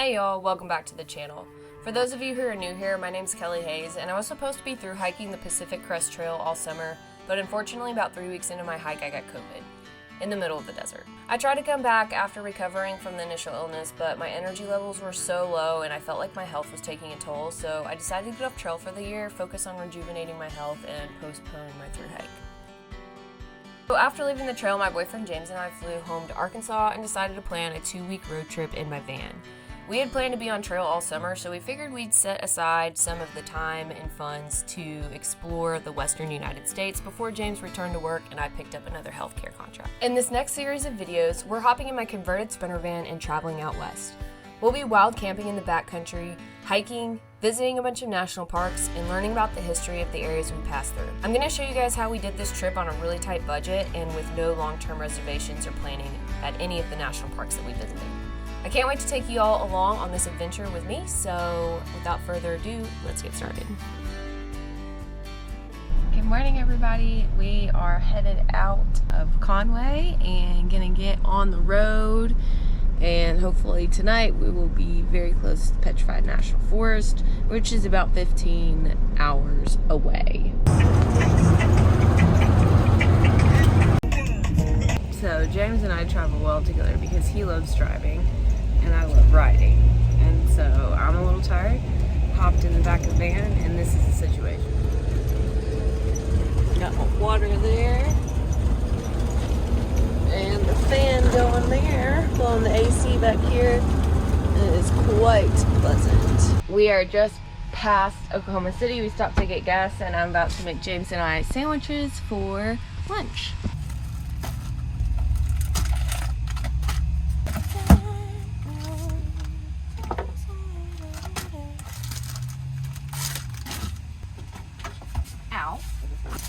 Hey y'all, welcome back to the channel. For those of you who are new here, my name's Kelly Hayes, and I was supposed to be through hiking the Pacific Crest Trail all summer, but unfortunately about 3 weeks into my hike I got COVID, in the middle of the desert. I tried to come back after recovering from the initial illness, but my energy levels were so low and I felt like my health was taking a toll, so I decided to get off trail for the year, focus on rejuvenating my health, and postpone my through hike. So after leaving the trail, my boyfriend James and I flew home to Arkansas and decided to plan a 2-week road trip in my van. We had planned to be on trail all summer, so we figured we'd set aside some of the time and funds to explore the western United States before James returned to work and I picked up another healthcare contract. In this next series of videos, we're hopping in my converted sprinter van and traveling out west. We'll be wild camping in the backcountry, hiking, visiting a bunch of national parks, and learning about the history of the areas we passed through. I'm going to show you guys how we did this trip on a really tight budget and with no long-term reservations or planning at any of the national parks that we visited. I can't wait to take you all along on this adventure with me, so without further ado, let's get started. Good morning, everybody. We are headed out of Conway and gonna get on the road, and hopefully tonight we will be very close to Petrified National Forest, which is about 15 hours away. So James and I travel well together because he loves driving and I love riding, and so I'm a little tired, hopped in the back of the van, and this is the situation. Got my water there, and the fan going there, blowing the AC back here. It is quite pleasant. We are just past Oklahoma City. We stopped to get gas, and I'm about to make James and I sandwiches for lunch.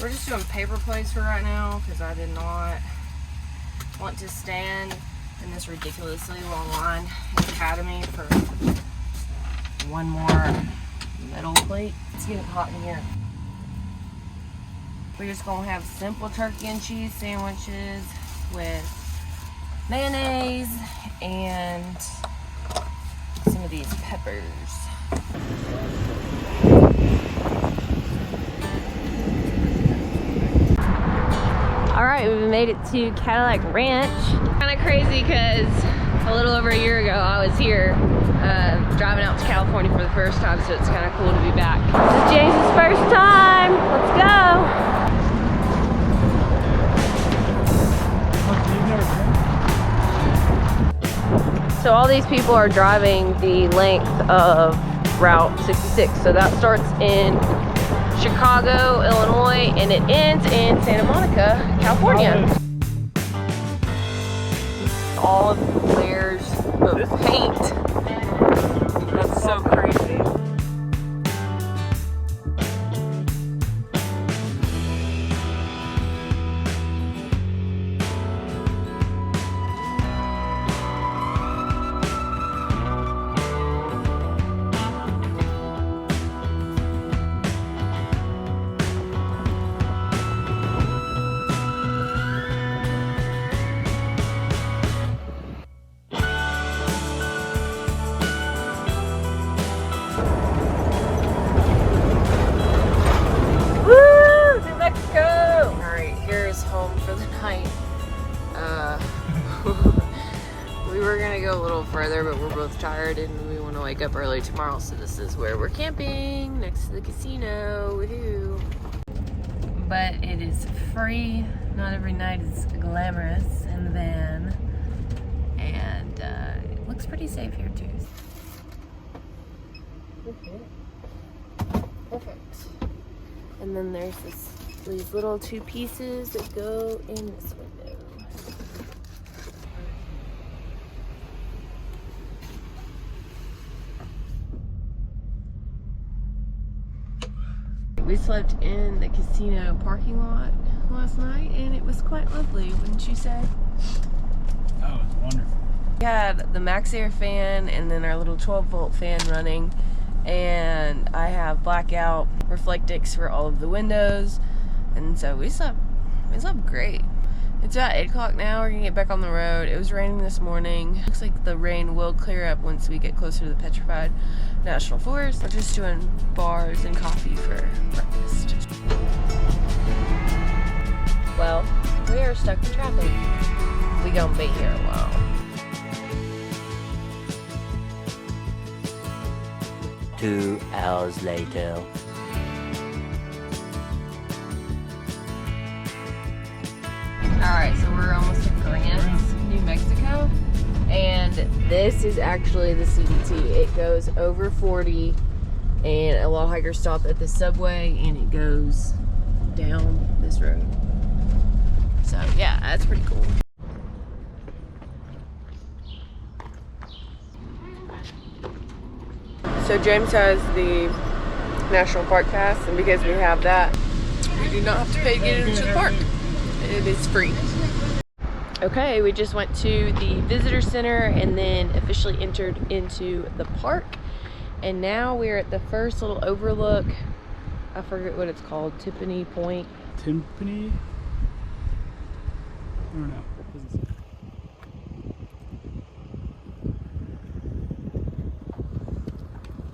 We're just doing paper plates for right now because I did not want to stand in this ridiculously long line in Academy for one more metal plate. It's getting hot in here. We're just gonna have simple turkey and cheese sandwiches with mayonnaise and some of these peppers. Alright, we've made it to Cadillac Ranch. Kind of crazy because a little over a year ago I was here driving out to California for the first time, so it's kind of cool to be back. This is James' first time. Let's go. So all these people are driving the length of Route 66. So that starts in Chicago, Illinois, and it ends in Santa Monica, California. All of the layers of paint. That's so crazy. We were gonna go a little further, but we're both tired and we want to wake up early tomorrow, so this is where we're camping, next to the casino. Woohoo! But it is free. Not every night is glamorous in the van, and it looks pretty safe here too. Perfect. And then there's these little 2 pieces that go in this window. We slept in the casino parking lot last night and it was quite lovely, wouldn't you say? Oh, it was wonderful. We had the Max Air fan and then our little 12-volt fan running, and I have blackout reflectics for all of the windows, and so we slept great. It's about 8 o'clock now. We're gonna get back on the road. It was raining this morning. Looks like the rain will clear up once we get closer to the Petrified National Forest. We're just doing bars and coffee for breakfast. Well, we are stuck in traffic. We gonna be here a while. Two hours later. Alright, so we're almost at Grants, New Mexico. And this is actually the CDT. It goes over 40, and a lot of hikers stop at the subway, and it goes down this road. So yeah, that's pretty cool. So James has the National Park Pass, and because we have that, we do not have to pay to get into the park. It is free. Okay, we just went to the visitor center and then officially entered into the park. And now we're at the first little overlook. I forget what it's called. Tiffany Point. Timpani? I don't know. Doesn't say.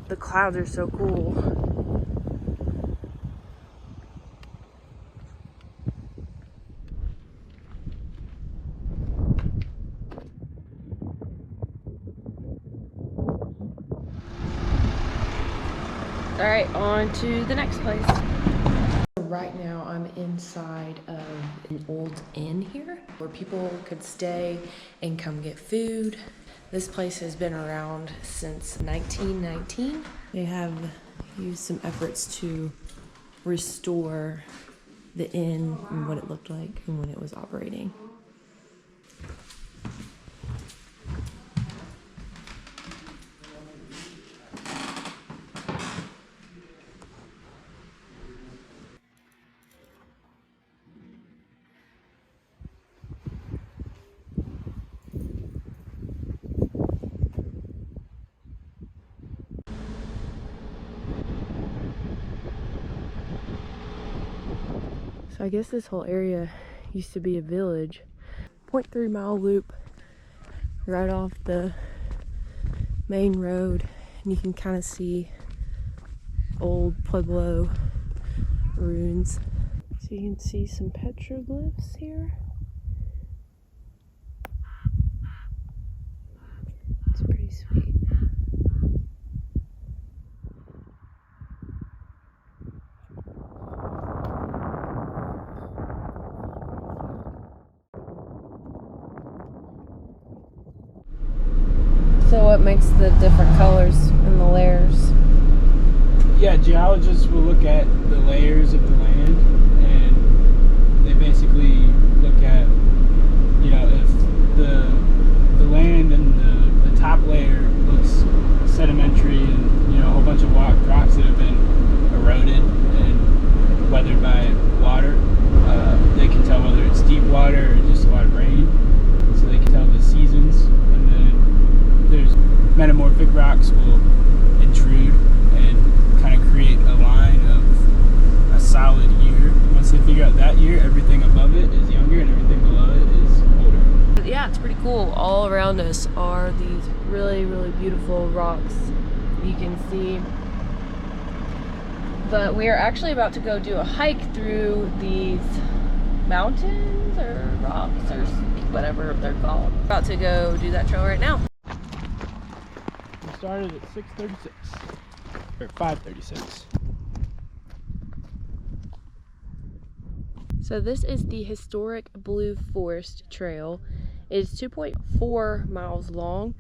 The clouds are so cool. All right, on to the next place. Right now I'm inside of an old inn here where people could stay and come get food. This place has been around since 1919. They have used some efforts to restore the inn and what it looked like and when it was operating. So I guess this whole area used to be a village. 0.3 mile loop right off the main road, and you can kind of see old Pueblo ruins. So you can see some petroglyphs here. It's pretty sweet. So what makes the different colors and the layers? Yeah, geologists will look at the layers of the land, and they basically look at, you know, if the land and the top layer looks sedimentary and, you know, a whole bunch of rocks that have been eroded and weathered by water, they can tell whether it's deep water or just a lot of rain. So they can tell the seasons, and then there's metamorphic rocks will intrude and kind of create a line of a solid year. Once they figure out that year, everything above it is younger and everything below it is older. Yeah, it's pretty cool. All around us are these really, really beautiful rocks you can see. But we are actually about to go do a hike through these mountains or rocks or whatever they're called. About to go do that trail right now. We started at 6:36 or 5:36. So this is the historic Blue Forest Trail. It's 2.4 miles long,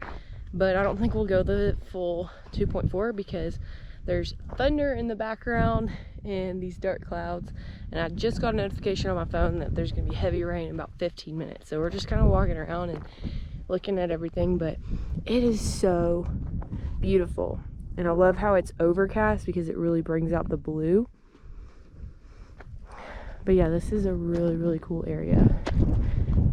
but I don't think we'll go the full 2.4 because there's thunder in the background and these dark clouds, and I just got a notification on my phone that there's gonna be heavy rain in about 15 minutes. So we're just kind of walking around and looking at everything, but it is so beautiful. And I love how it's overcast because it really brings out the blue. But yeah, this is a really, really cool area.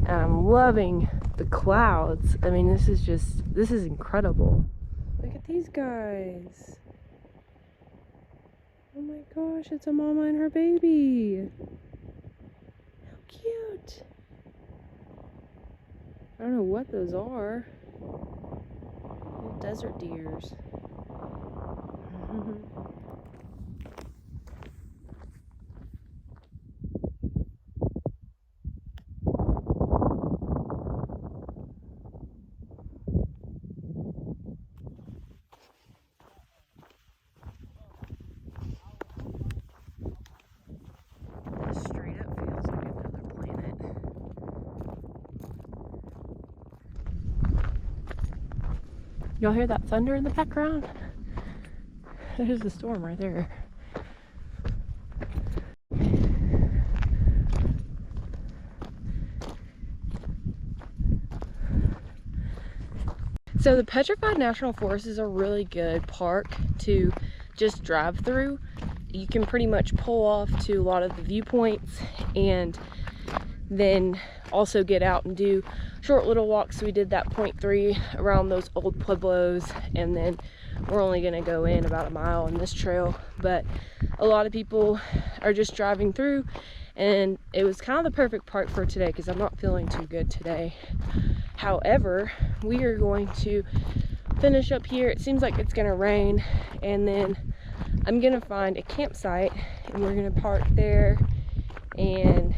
And I'm loving the clouds. I mean, this is incredible. Look at these guys. Oh my gosh, it's a mama and her baby. How cute. I don't know what those are. Little desert deers. This straight up feels like another planet. Y'all hear that thunder in the background? There's the storm right there. So the Petrified National Forest is a really good park to just drive through. You can pretty much pull off to a lot of the viewpoints and then also get out and do short little walks. We did that 0.3 around those old pueblos, and then we're only gonna go in about a mile on this trail. But a lot of people are just driving through, and it was kind of the perfect park for today because I'm not feeling too good today. However, we are going to finish up here. It seems like it's gonna rain, and then I'm gonna find a campsite and we're gonna park there and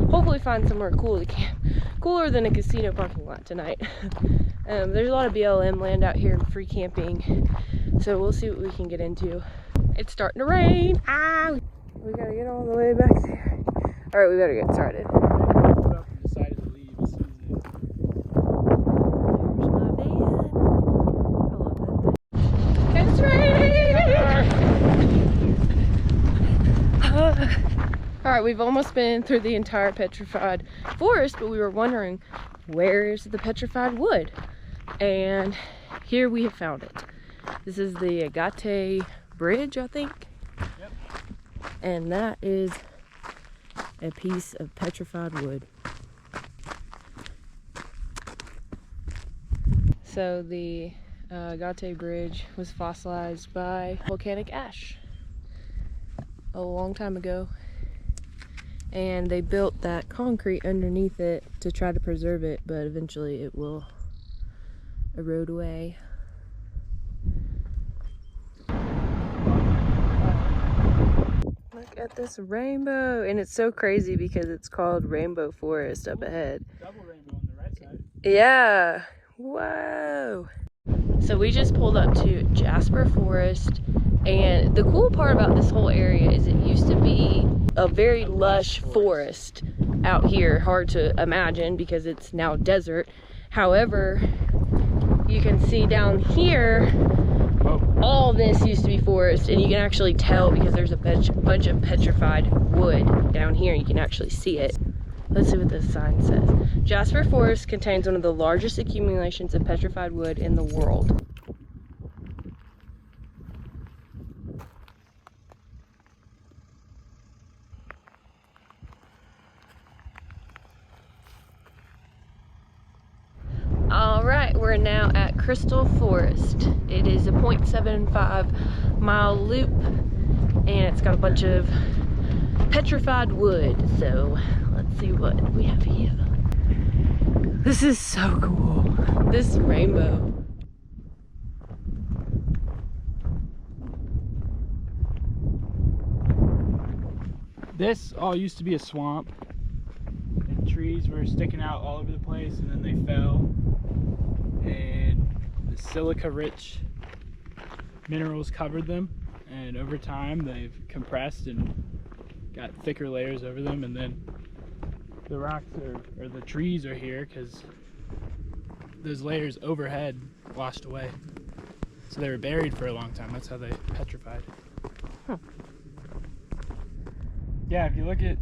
hopefully find somewhere cool to camp, cooler than a casino parking lot tonight. There's a lot of BLM land out here and free camping, so we'll see what we can get into. It's starting to rain. Ah, we gotta get all the way back there. All right, we better get started. Put up the side of the leaves. There's my van. I love that thing. It's raining! All right, we've almost been through the entire Petrified Forest, but we were wondering, where is the petrified wood? And here we have found it. This is the Agate Bridge, I think. Yep. And that is a piece of petrified wood. So the Agate Bridge was fossilized by volcanic ash a long time ago, and they built that concrete underneath it to try to preserve it, but eventually it will erode away. Look at this rainbow, and it's so crazy because it's called Rainbow Forest up ahead. Double rainbow on the right side. Yeah, whoa. So we just pulled up to Jasper Forest, and the cool part about this whole area is it used to be a very lush forest out here. Hard to imagine because it's now desert. However, you can see down here, all this used to be forest, and you can actually tell because there's a bunch of petrified wood down here. You can actually see it. Let's see what this sign says. Jasper Forest contains one of the largest accumulations of petrified wood in the world. All right, we're now at Crystal Forest. It is a 0.75 mile loop, and it's got a bunch of petrified wood. So let's see what we have here. This is so cool. This rainbow. This all used to be a swamp, and trees were sticking out all over the place, and then they fell, and the silica-rich minerals covered them, and over time they've compressed and got thicker layers over them, and then the rocks or the trees are here because those layers overhead washed away. So they were buried for a long time. That's how they petrified. Huh. Yeah, if you look at,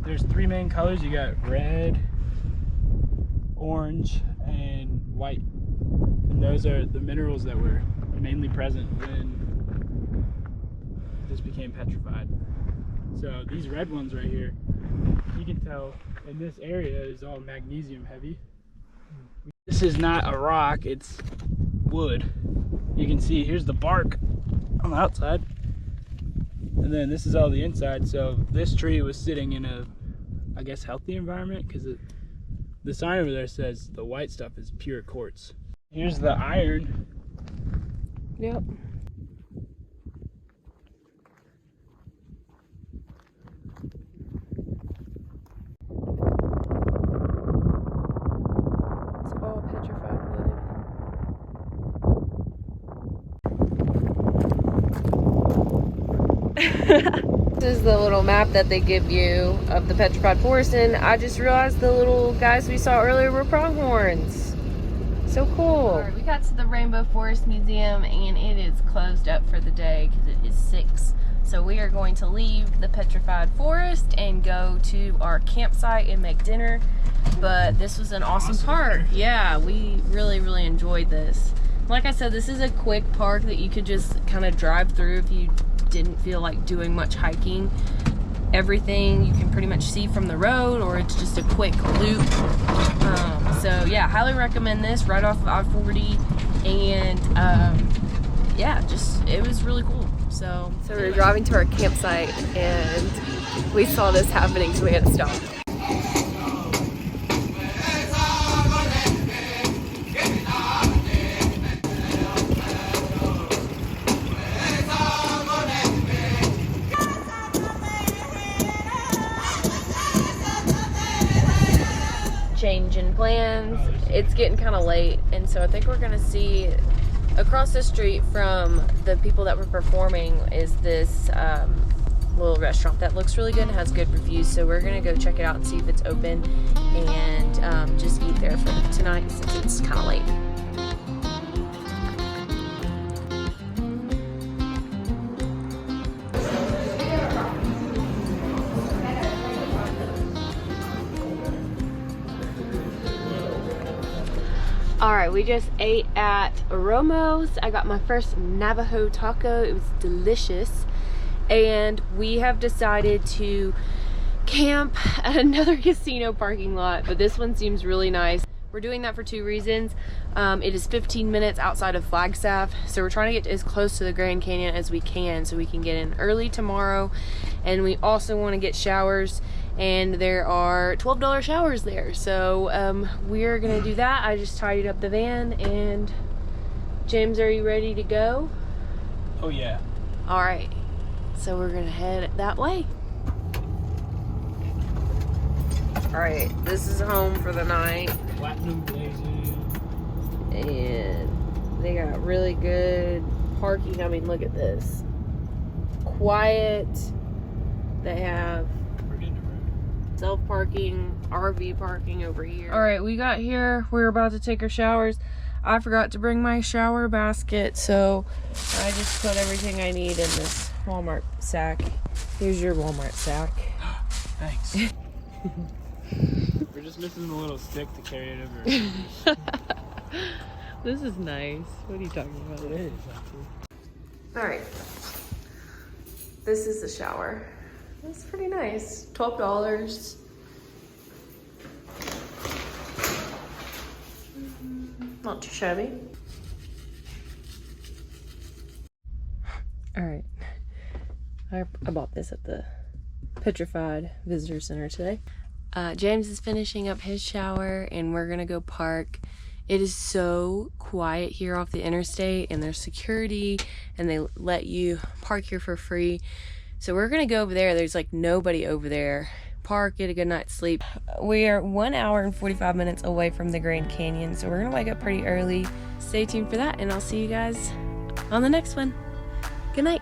there's three main colors. You got red, orange, and white. And those are the minerals that were mainly present when this became petrified. So these red ones right here, you can tell in this area is all magnesium heavy. This is not a rock, it's wood. You can see here's the bark on the outside, and then this is all the inside. So this tree was sitting in a, I guess, healthy environment because it The sign over there says the white stuff is pure quartz. Here's the iron. Yep. It's all petrified wood. This is the little map that they give you of the Petrified Forest, and I just realized the little guys we saw earlier were pronghorns. So cool. All right, we got to the Rainbow Forest Museum, and it is closed up for the day because it is 6. So we are going to leave the Petrified Forest and go to our campsite and make dinner. But this was an awesome park. Yeah, we really enjoyed this. Like I said, this is a quick park that you could just kind of drive through if you didn't feel like doing much hiking. Everything you can pretty much see from the road, or it's just a quick loop. So yeah, highly recommend this, right off of I-40, and yeah, just it was really cool. So we were driving to our campsite and we saw this happening, so we had to stop. Changing plans. It's getting kind of late, and so I think we're gonna see across the street from the people that were performing is this little restaurant that looks really good and has good reviews, so we're gonna go check it out and see if it's open and just eat there for tonight since it's kind of late. Alright, we just ate at Romo's. I got my first Navajo taco. It was delicious. And we have decided to camp at another casino parking lot, but this one seems really nice. We're doing that for 2 reasons. It is 15 minutes outside of Flagstaff, so we're trying to get as close to the Grand Canyon as we can so we can get in early tomorrow. And we also want to get showers, and there are $12 showers there, so we're gonna do that. I just tidied up the van, and James, are you ready to go? Oh yeah. All right, so we're gonna head that way. All right, this is home for the night. Platinum blazing. And they got really good parking. I mean, look at this. Quiet. They have self-parking, RV parking over here. All right, we got here. We were about to take our showers. I forgot to bring my shower basket, so I just put everything I need in this Walmart sack. Here's your Walmart sack. Thanks. We're just missing the little stick to carry it over. This is nice. What are you talking about? It is, actually. All right. This is the shower. It's pretty nice. $12. Not too shabby. All right. I bought this at the Petrified Visitor Center today. James is finishing up his shower, and we're gonna go park. It is so quiet here off the interstate, and there's security, and they let you park here for free. So we're gonna go over there. There's like nobody over there. Park, get a good night's sleep. We are 1 hour and 45 minutes away from the Grand Canyon, so we're gonna wake up pretty early. Stay tuned for that, and I'll see you guys on the next one. Good night.